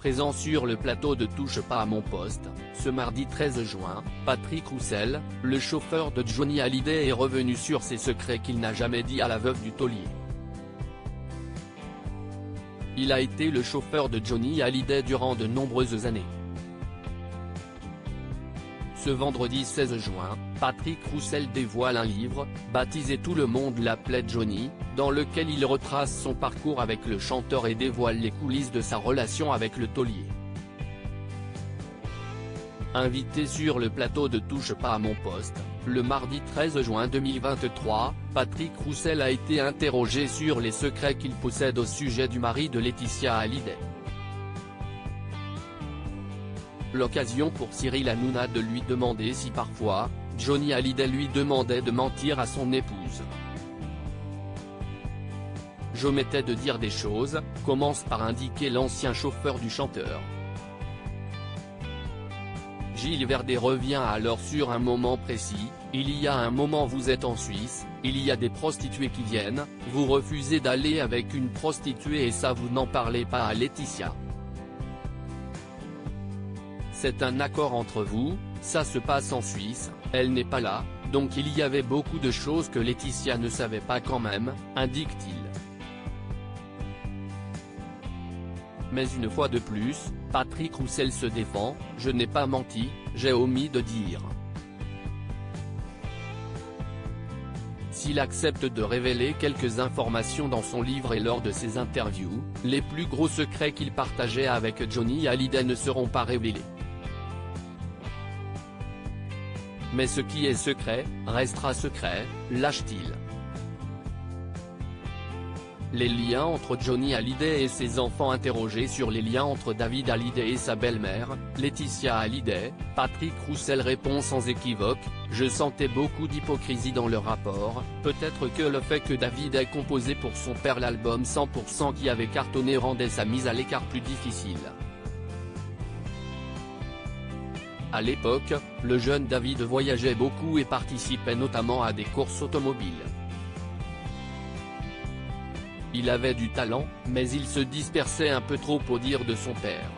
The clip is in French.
Présent sur le plateau de Touche pas à mon poste, ce mardi 13 juin, Patrick Roussel, le chauffeur de Johnny Hallyday est revenu sur ses secrets qu'il n'a jamais dit à la veuve du taulier. Il a été le chauffeur de Johnny Hallyday durant de nombreuses années. Ce vendredi 16 juin, Patrick Roussel dévoile un livre, baptisé Tout le monde l'appelait Johnny, dans lequel il retrace son parcours avec le chanteur et dévoile les coulisses de sa relation avec le taulier. Invité sur le plateau de Touche pas à mon poste, le mardi 13 juin 2023, Patrick Roussel a été interrogé sur les secrets qu'il possède au sujet du mari de Laetitia Hallyday. L'occasion pour Cyril Hanouna de lui demander si parfois, Johnny Hallyday lui demandait de mentir à son épouse. J'omettais de dire des choses, commence par indiquer l'ancien chauffeur du chanteur. Gilles Verdez revient alors sur un moment précis, il y a un moment vous êtes en Suisse, il y a des prostituées qui viennent, vous refusez d'aller avec une prostituée et ça vous n'en parlez pas à Laetitia. C'est un accord entre vous, ça se passe en Suisse, elle n'est pas là, donc il y avait beaucoup de choses que Laetitia ne savait pas quand même, indique-t-il. Mais une fois de plus, Patrick Roussel se défend, je n'ai pas menti, j'ai omis de dire. S'il accepte de révéler quelques informations dans son livre et lors de ses interviews, les plus gros secrets qu'il partageait avec Johnny Hallyday ne seront pas révélés. Mais ce qui est secret, restera secret, lâche-t-il. Les liens entre Johnny Hallyday et ses enfants. Interrogé sur les liens entre David Hallyday et sa belle-mère, Laetitia Hallyday, Patrick Roussel répond sans équivoque, je sentais beaucoup d'hypocrisie dans le rapport, peut-être que le fait que David ait composé pour son père l'album 100% qui avait cartonné rendait sa mise à l'écart plus difficile. À l'époque, le jeune David voyageait beaucoup et participait notamment à des courses automobiles. Il avait du talent, mais il se dispersait un peu trop au dire de son père.